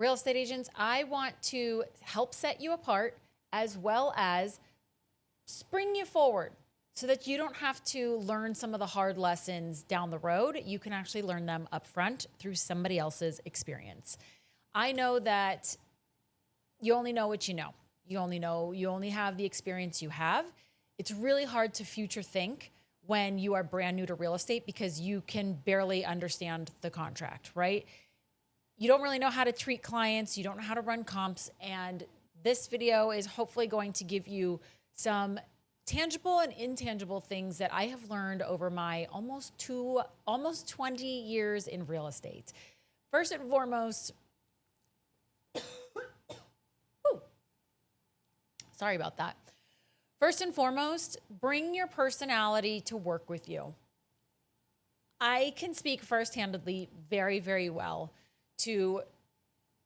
real estate agents, I want to help set you apart as well as spring you forward so that you don't have to learn some of the hard lessons down the road. You can actually learn them up front through somebody else's experience. I know that you only know what you know. You only have the experience you have. It's really hard to future think when you are brand new to real estate because you can barely understand the contract, right? You don't really know how to treat clients. You don't know how to run comps. And this video is hopefully going to give you some tangible and intangible things that I have learned over my almost 20 years in real estate. First and foremost, sorry about that. First and foremost, bring your personality to work with you. I can speak first-handedly very, very well to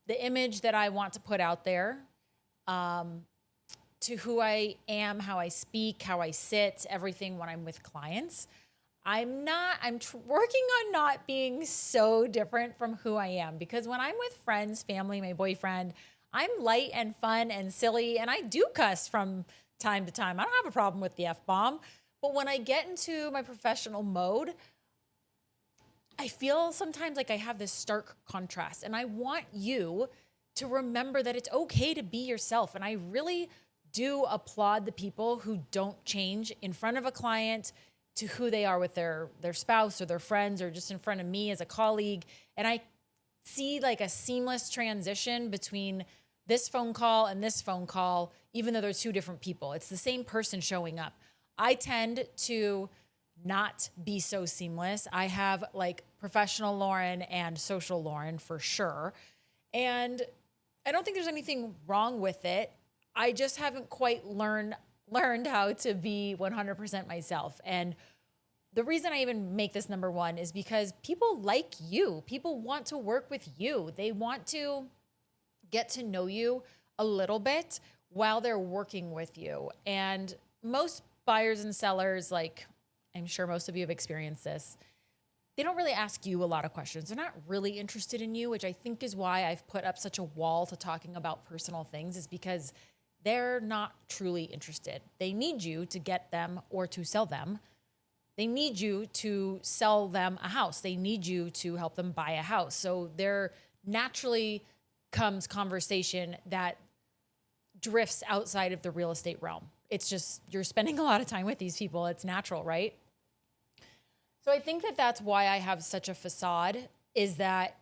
the image that I want to put out there, to who I am, how I speak, how I sit, everything when I'm with clients. I'm working on not being so different from who I am, because when I'm with friends, family, my boyfriend, I'm light and fun and silly, and I do cuss from time to time. I don't have a problem with the F-bomb, but when I get into my professional mode, I feel sometimes like I have this stark contrast, and I want you to remember that it's okay to be yourself. And I really do applaud the people who don't change in front of a client to who they are with their spouse or their friends or just in front of me as a colleague. And I see like a seamless transition between this phone call and this phone call, even though they're two different people. It's the same person showing up. I tend to not be so seamless. I have like professional Lauren and social Lauren for sure. And I don't think there's anything wrong with it. I just haven't quite learned how to be 100% myself. And the reason I even make this number one is because people like you. People want to work with you. They want to get to know you a little bit while they're working with you. And most buyers and sellers, like I'm sure most of you have experienced this, they don't really ask you a lot of questions. They're not really interested in you, which I think is why I've put up such a wall to talking about personal things, is because they're not truly interested. They need you to get them or to sell them. They need you to sell them a house. They need you to help them buy a house. So there naturally comes conversation that drifts outside of the real estate realm. It's just, you're spending a lot of time with these people. It's natural, right? So I think that that's why I have such a facade, is that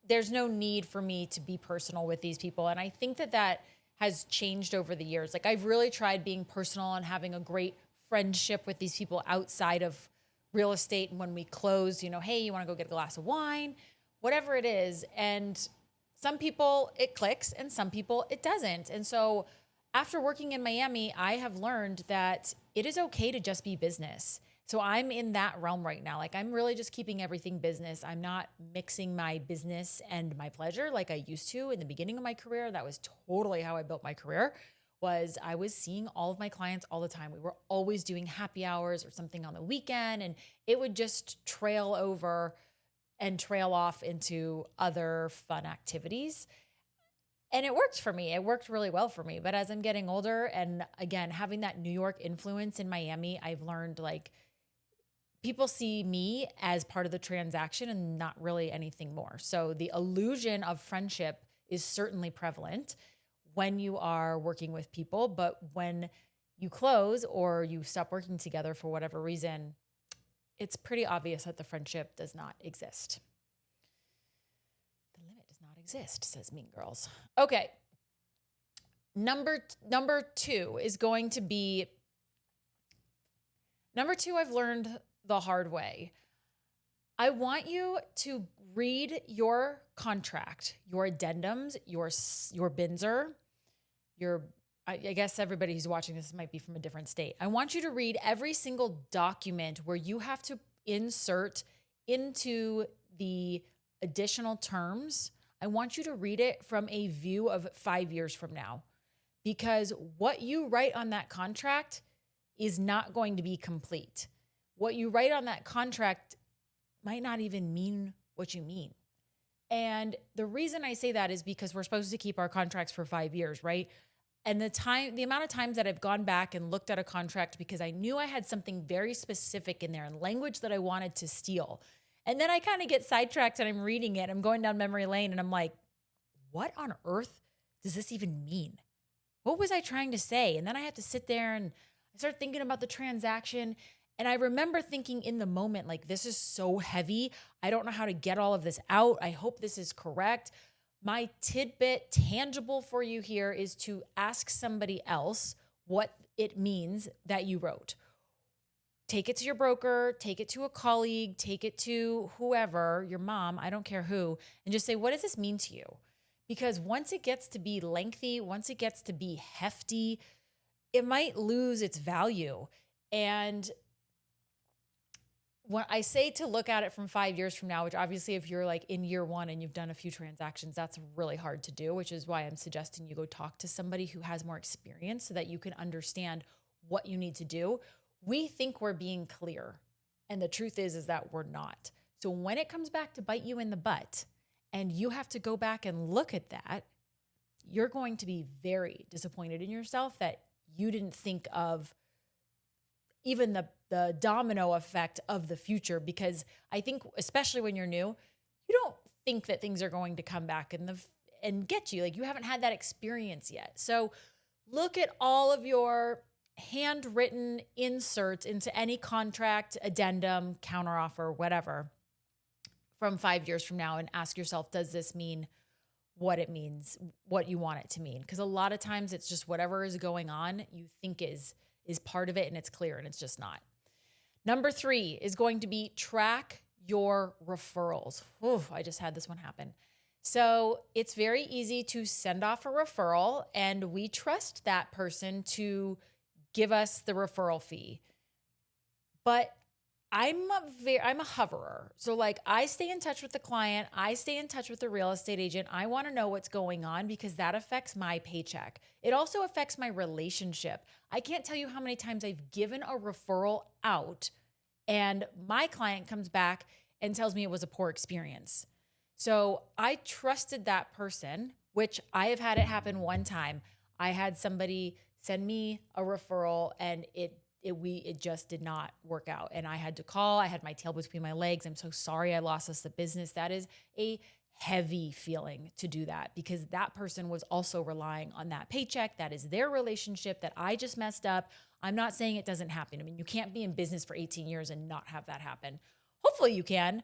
there's no need for me to be personal with these people. And I think that that has changed over the years. Like I've really tried being personal and having a great friendship with these people outside of real estate. And when we close, hey, you want to go get a glass of wine, whatever it is. And some people it clicks and some people it doesn't. And so after working in Miami, I have learned that it is okay to just be business. So I'm in that realm right now. Like I'm really just keeping everything business. I'm not mixing my business and my pleasure like I used to in the beginning of my career. That was totally how I built my career. I was seeing all of my clients all the time. We were always doing happy hours or something on the weekend, and it would just trail over and trail off into other fun activities. And it worked for me. It worked really well for me. But as I'm getting older, and again, having that New York influence in Miami, I've learned like people see me as part of the transaction and not really anything more. So the illusion of friendship is certainly prevalent when you are working with people, but when you close or you stop working together for whatever reason, it's pretty obvious that the friendship does not exist. The limit does not exist, says Mean Girls. Okay. Number two is going to be, I've learned the hard way. I want you to read your contract, your addendums, your BINSR, I guess everybody who's watching this might be from a different state. I want you to read every single document where you have to insert into the additional terms. I want you to read it from a view of 5 years from now, because what you write on that contract is not going to be complete. What you write on that contract might not even mean what you mean. And the reason I say that is because we're supposed to keep our contracts for 5 years, right? And the amount of times that I've gone back and looked at a contract because I knew I had something very specific in there and language that I wanted to steal. And then I kind of get sidetracked and I'm reading it. I'm going down memory lane and I'm like, what on earth does this even mean? What was I trying to say? And then I have to sit there and I start thinking about the transaction. And I remember thinking in the moment, like, this is so heavy. I don't know how to get all of this out. I hope this is correct. My tidbit tangible for you here is to ask somebody else what it means that you wrote. Take it to your broker, take it to a colleague, take it to whoever, your mom, I don't care who, and just say, what does this mean to you? Because once it gets to be lengthy, once it gets to be hefty, it might lose its value. And when I say to look at it from 5 years from now, which obviously if you're like in year one and you've done a few transactions, that's really hard to do, which is why I'm suggesting you go talk to somebody who has more experience so that you can understand what you need to do. We think we're being clear, and the truth is that we're not. So when it comes back to bite you in the butt and you have to go back and look at that, you're going to be very disappointed in yourself that you didn't think of even the domino effect of the future. Because I think, especially when you're new, you don't think that things are going to come back and get you. Like, you haven't had that experience yet. So look at all of your handwritten inserts into any contract, addendum, counteroffer, whatever, from 5 years from now, and ask yourself, does this mean what it means, what you want it to mean? Because a lot of times it's just whatever is going on you think is part of it, and it's clear, and it's just not. Number 3 is going to be track your referrals. Ooh, I just had this one happen. So it's very easy to send off a referral, and we trust that person to give us the referral fee. But I'm a hoverer. So like, I stay in touch with the client. I stay in touch with the real estate agent. I want to know what's going on because that affects my paycheck. It also affects my relationship. I can't tell you how many times I've given a referral out and my client comes back and tells me it was a poor experience. So I trusted that person, which I have had it happen one time. I had somebody send me a referral and it just did not work out. And I had to call. I had my tail between my legs. I'm so sorry I lost us the business. That is a heavy feeling to do that because that person was also relying on that paycheck. That is their relationship that I just messed up. I'm not saying it doesn't happen. I mean, you can't be in business for 18 years and not have that happen. Hopefully you can.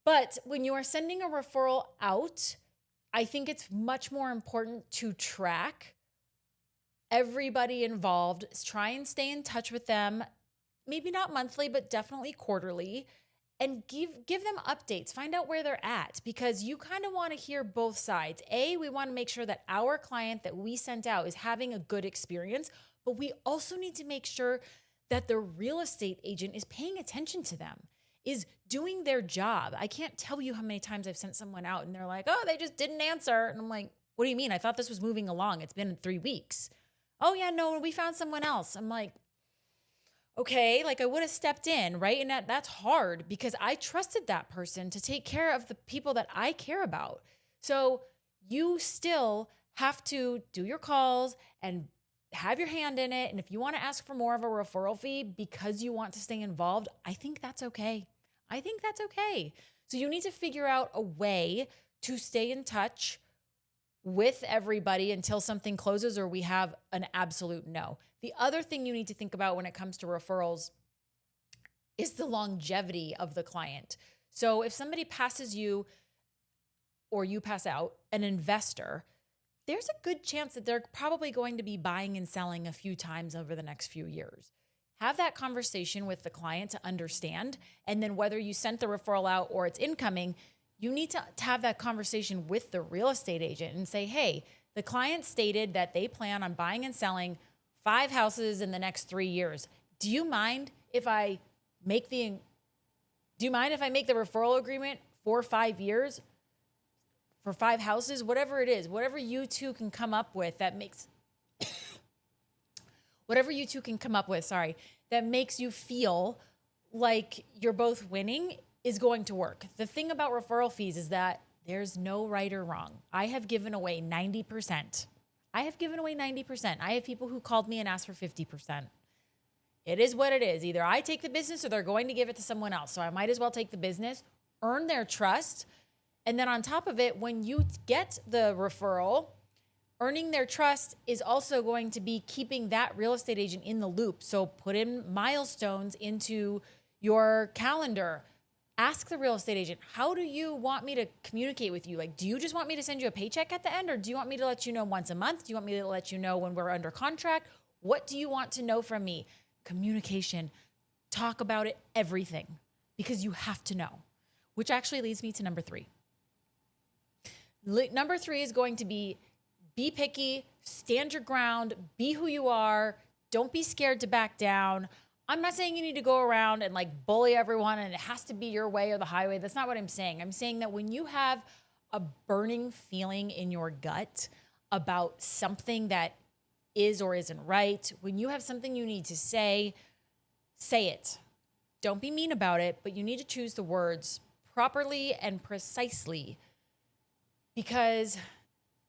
But when you are sending a referral out, I think it's much more important to track everybody involved. Try and stay in touch with them, maybe not monthly, but definitely quarterly, and give them updates. Find out where they're at because you kind of want to hear both sides. We want to make sure that our client that we sent out is having a good experience, but we also need to make sure that the real estate agent is paying attention to them, is doing their job. I can't tell you how many times I've sent someone out and they're like, oh, they just didn't answer. And I'm like, what do you mean? I thought this was moving along. It's been 3 weeks. Oh yeah, no, we found someone else. I'm like, okay, like I would have stepped in, right? And that's hard because I trusted that person to take care of the people that I care about. So you still have to do your calls and have your hand in it. And if you want to ask for more of a referral fee because you want to stay involved, I think that's okay. I think that's okay. So you need to figure out a way to stay in touch with everybody until something closes or we have an absolute no. The other thing you need to think about when it comes to referrals is the longevity of the client. So if somebody passes you or you pass out an investor, there's a good chance that they're probably going to be buying and selling a few times over the next few years. Have that conversation with the client to understand. And then whether you sent the referral out or it's incoming, you need to have that conversation with the real estate agent and say, hey, the client stated that they plan on buying and selling 5 houses in the next 3 years. Do you mind if I make the referral agreement for 5 years, for 5 houses, whatever it is, whatever you two can come up with that makes that makes you feel like you're both winning is going to work. The thing about referral fees is that There's no right or wrong. I have given away 90%. I have given away 90%. I have people who called me and asked for 50%. It is what it is. Either I take the business or they're going to give it to someone else. So I might as well take the business, earn their trust. And then on top of it, when you get the referral, earning their trust is also going to be keeping that real estate agent in the loop. So put in milestones into your calendar. Ask the real estate agent, how do you want me to communicate with you? Like, do you just want me to send you a paycheck at the end? Or do you want me to let you know once a month? Do you want me to let you know when we're under contract? What do you want to know from me? Communication. Talk about it, everything, because you have to know, which actually leads me to number 3. Number 3 is going to be picky, stand your ground, be who you are. Don't be scared to back down. I'm not saying you need to go around and like bully everyone and it has to be your way or the highway. That's not what I'm saying. I'm saying that when you have a burning feeling in your gut about something that is or isn't right, when you have something you need to say it. Don't be mean about it, but you need to choose the words properly and precisely, because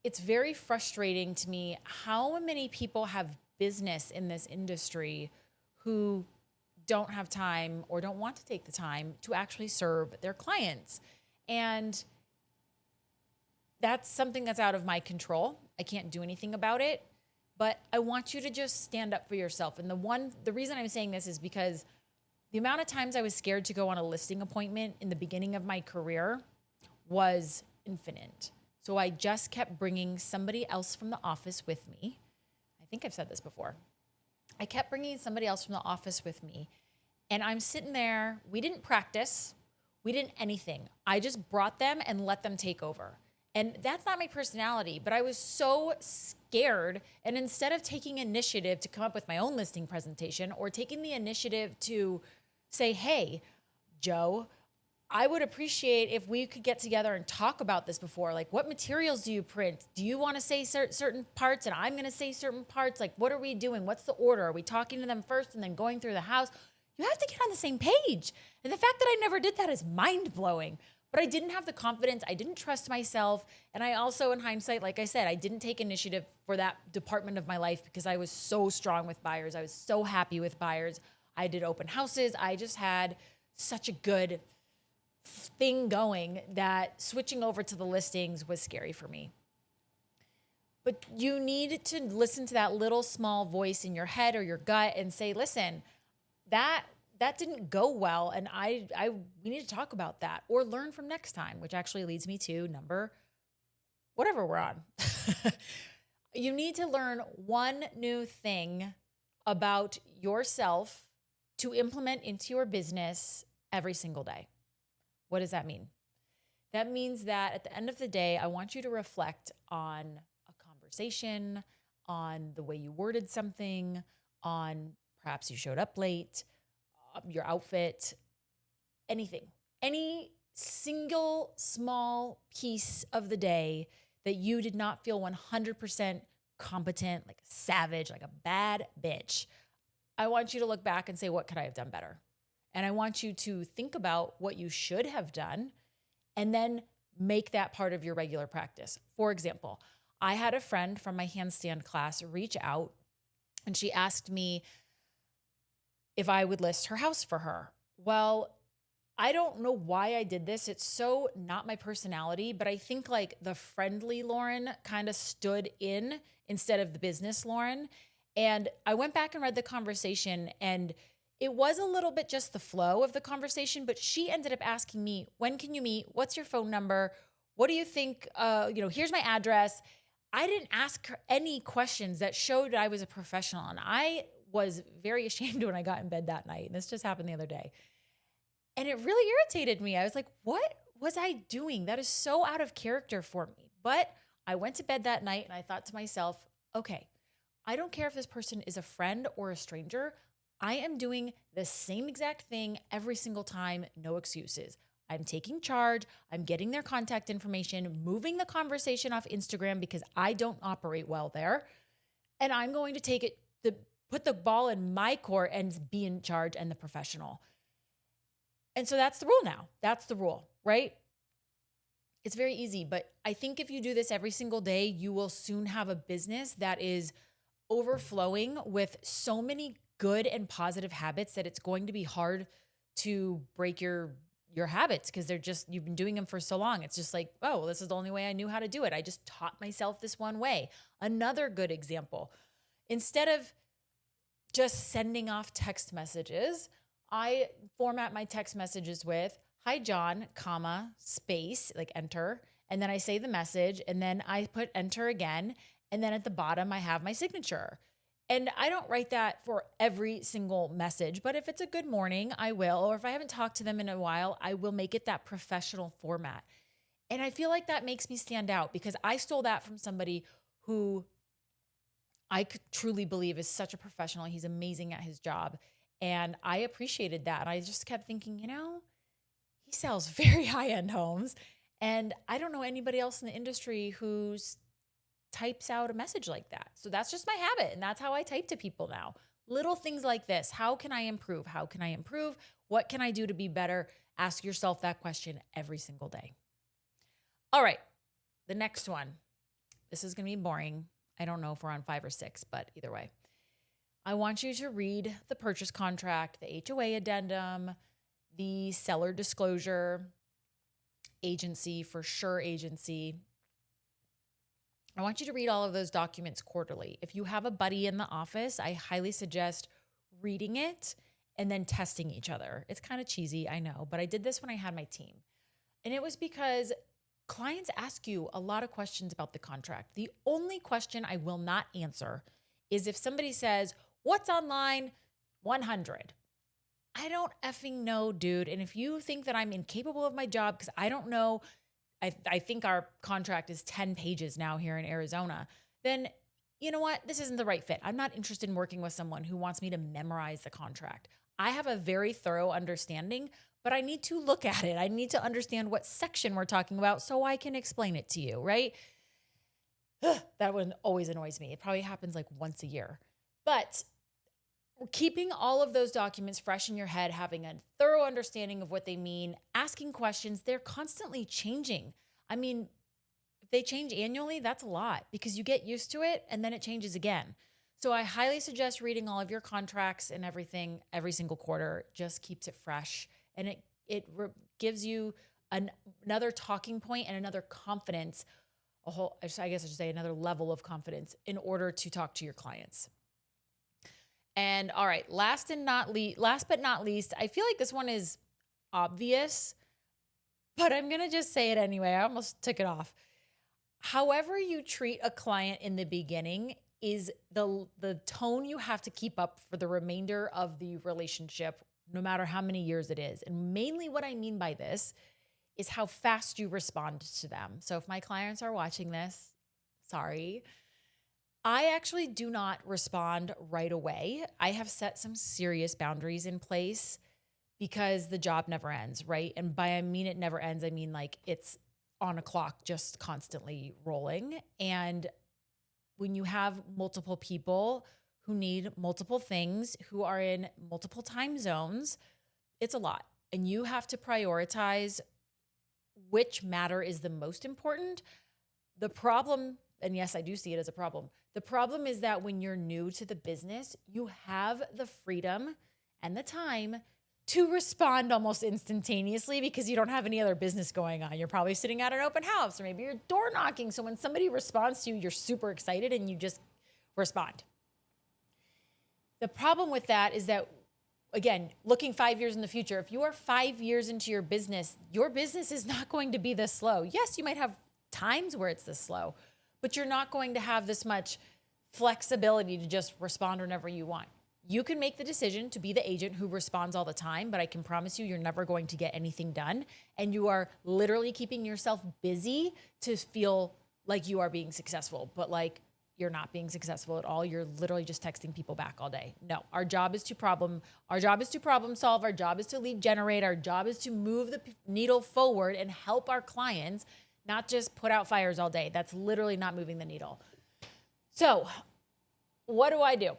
it's very frustrating to me how many people have business in this industry who don't have time or don't want to take the time to actually serve their clients. And that's something that's out of my control. I can't do anything about it, but I want you to just stand up for yourself. And the reason I'm saying this is because the amount of times I was scared to go on a listing appointment in the beginning of my career was infinite. So I just kept bringing somebody else from the office with me. I think I've said this before. I kept bringing somebody else from the office with me. And I'm sitting there. We didn't practice. We didn't anything. I just brought them and let them take over. And that's not my personality, but I was so scared. And instead of taking initiative to come up with my own listing presentation or taking the initiative to say, hey, Joe, I would appreciate if we could get together and talk about this before. Like, what materials do you print? Do you want to say certain parts and I'm going to say certain parts? Like, what are we doing? What's the order? Are we talking to them first and then going through the house? You have to get on the same page. And the fact that I never did that is mind-blowing. But I didn't have the confidence. I didn't trust myself. And I also, in hindsight, like I said, I didn't take initiative for that department of my life because I was so strong with buyers. I was so happy with buyers. I did open houses. I just had such a good thing going that switching over to the listings was scary for me. But you need to listen to that little small voice in your head or your gut and say, listen, that didn't go well. And we need to talk about that or learn from next time, which actually leads me to number, whatever we're on. You need to learn one new thing about yourself to implement into your business every single day. What does that mean? That means that at the end of the day, I want you to reflect on a conversation, on the way you worded something, on perhaps you showed up late, your outfit, anything. Any single small piece of the day that you did not feel 100% competent, like a savage, like a bad bitch. I want you to look back and say, what could I have done better? And I want you to think about what you should have done and then make that part of your regular practice. For example, I had a friend from my handstand class reach out and she asked me if I would list her house for her. Well, I don't know why I did this. It's so not my personality, but I think like the friendly Lauren kind of stood in instead of the business Lauren. And I went back and read the conversation and it was a little bit just the flow of the conversation, but she ended up asking me, when can you meet? What's your phone number? What do you think? Here's my address. I didn't ask her any questions that showed I was a professional. And I was very ashamed when I got in bed that night. And this just happened the other day. And it really irritated me. I was like, what was I doing? That is so out of character for me. But I went to bed that night and I thought to myself, okay, I don't care if this person is a friend or a stranger. I am doing the same exact thing every single time, no excuses. I'm taking charge. I'm getting their contact information, moving the conversation off Instagram because I don't operate well there. And I'm going to put the ball in my court and be in charge and the professional. And so that's the rule now. That's the rule, right? It's very easy, but I think if you do this every single day, you will soon have a business that is overflowing with so many good and positive habits that it's going to be hard to break your habits because they're just you've been doing them for so long. It's just like, oh, well, this is the only way I knew how to do it. I just taught myself this one way. Another good example. Instead of just sending off text messages, I format my text messages with hi John, comma, space, like enter, and then I say the message and then I put enter again, and then at the bottom I have my signature. And I don't write that for every single message, but if it's a good morning, I will, or if I haven't talked to them in a while, I will make it that professional format. And I feel like that makes me stand out because I stole that from somebody who I could truly believe is such a professional. He's amazing at his job. And I appreciated that. And I just kept thinking, he sells very high end homes. And I don't know anybody else in the industry who types out a message like that. So that's just my habit. And that's how I type to people now. Little things like this. How can I improve? How can I improve? What can I do to be better? Ask yourself that question every single day. All right. The next one. This is going to be boring. I don't know if we're on 5 or 6, but either way. I want you to read the purchase contract, the HOA addendum, the seller disclosure, agency, for sure agency. I want you to read all of those documents quarterly. If you have a buddy in the office, I highly suggest reading it and then testing each other. It's kind of cheesy, I know, but I did this when I had my team. And it was because clients ask you a lot of questions about the contract. The only question I will not answer is if somebody says, what's on line 100? I don't effing know, dude. And if you think that I'm incapable of my job because I don't know, I think our contract is 10 pages now here in Arizona, then you know what? This isn't the right fit. I'm not interested in working with someone who wants me to memorize the contract. I have a very thorough understanding, but I need to look at it. I need to understand what section we're talking about so I can explain it to you, right? That one always annoys me. It probably happens like once a year. But keeping all of those documents fresh in your head, having a thorough understanding of what they mean, asking questions, they're constantly changing. I mean, if they change annually, that's a lot because you get used to it and then it changes again. So I highly suggest reading all of your contracts and everything every single quarter. Just keeps it fresh and it gives you another talking point and another confidence, I guess I should say another level of confidence in order to talk to your clients. And all right, last but not least, I feel like this one is obvious, but I'm going to just say it anyway. I almost took it off. However you treat a client in the beginning is the tone you have to keep up for the remainder of the relationship, no matter how many years it is. And mainly what I mean by this is how fast you respond to them. So if my clients are watching this, sorry, I actually do not respond right away. I have set some serious boundaries in place because the job never ends, right? And by I mean it never ends, I mean like it's on a clock just constantly rolling. And when you have multiple people who need multiple things, who are in multiple time zones, it's a lot. And you have to prioritize which matter is the most important. The problem, and yes, I do see it as a problem. The problem is that when you're new to the business, you have the freedom and the time to respond almost instantaneously because you don't have any other business going on. You're probably sitting at an open house or maybe you're door knocking. So when somebody responds to you, you're super excited and you just respond. The problem with that is that, again, looking 5 years in the future, if you are 5 years into your business is not going to be this slow. Yes, you might have times where it's this slow, but you're not going to have this much flexibility to just respond whenever you want. You can make the decision to be the agent who responds all the time, but I can promise you, you're never going to get anything done. And you are literally keeping yourself busy to feel like you are being successful, but like you're not being successful at all. You're literally just texting people back all day. No, our job is to problem solve. Our job is to lead generate. Our job is to move the needle forward and help our clients, not just put out fires all day. That's literally not moving the needle. So what do?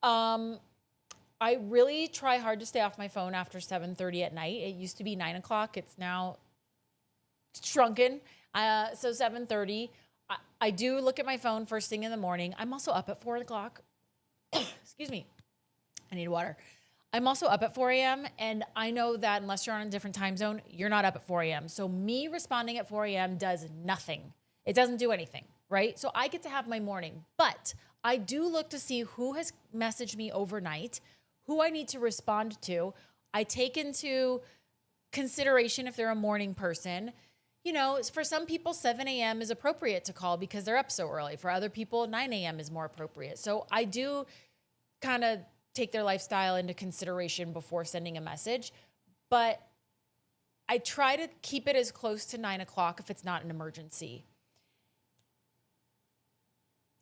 I really try hard to stay off my phone after 7:30 at night. It used to be 9 o'clock. It's now shrunken. So 7:30. I do look at my phone first thing in the morning. I'm also up at 4 o'clock. Excuse me. I need water. I'm also up at 4 a.m. And I know that unless you're on a different time zone, you're not up at 4 a.m. So me responding at 4 a.m. does nothing. It doesn't do anything, right? So I get to have my morning, but I do look to see who has messaged me overnight, who I need to respond to. I take into consideration if they're a morning person. For some people, 7 a.m. is appropriate to call because they're up so early. For other people, 9 a.m. is more appropriate. So I do kind of take their lifestyle into consideration before sending a message, but I try to keep it as close to 9 o'clock if it's not an emergency.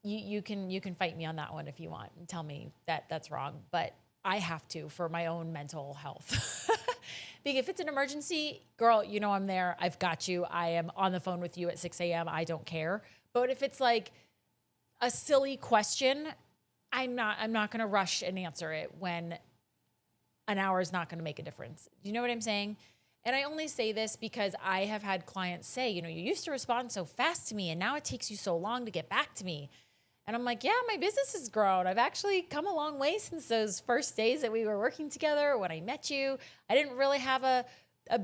You can fight me on that one if you want and tell me that that's wrong, but I have to for my own mental health. Because if it's an emergency, girl, I'm there. I've got you. I am on the phone with you at 6 a.m. I don't care. But if it's like a silly question, I'm not going to rush and answer it when an hour is not going to make a difference. Do you know what I'm saying? And I only say this because I have had clients say, you used to respond so fast to me and now it takes you so long to get back to me. And I'm like, yeah, my business has grown. I've actually come a long way since those first days that we were working together. When I met you, I didn't really have a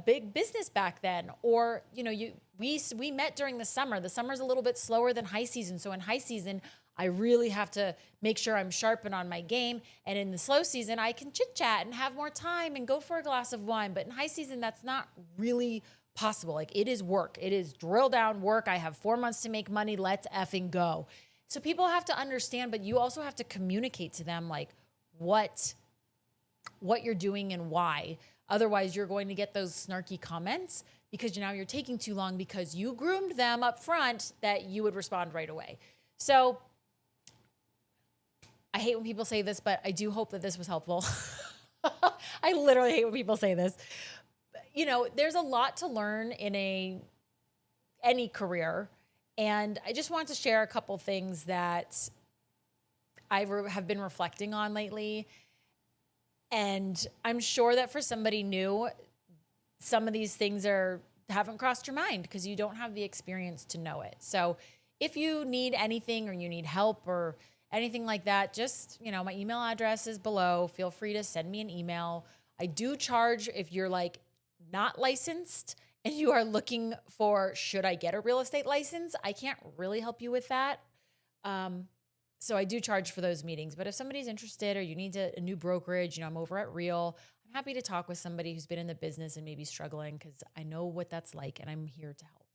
big business back then. Or, we met during the summer. The summer's a little bit slower than high season. So in high season, I really have to make sure I'm sharp and on my game. And in the slow season, I can chit chat and have more time and go for a glass of wine. But in high season, that's not really possible. Like, it is work. It is drill down work. I have 4 months to make money. Let's effing go. So people have to understand, but you also have to communicate to them like what you're doing and why. Otherwise, you're going to get those snarky comments because now you're taking too long because you groomed them up front that you would respond right away. So I hate when people say this, but I do hope that this was helpful. I literally hate when people say this. There's a lot to learn in any career. And I just wanted to share a couple things that I have been reflecting on lately. And I'm sure that for somebody new, some of these things haven't crossed your mind because you don't have the experience to know it. So if you need anything or you need help or anything like that, just, my email address is below. Feel free to send me an email. I do charge if you're like not licensed and you are looking for, should I get a real estate license? I can't really help you with that. So I do charge for those meetings. But if somebody's interested or you need a new brokerage, I'm over at Real. I'm happy to talk with somebody who's been in the business and maybe struggling because I know what that's like and I'm here to help.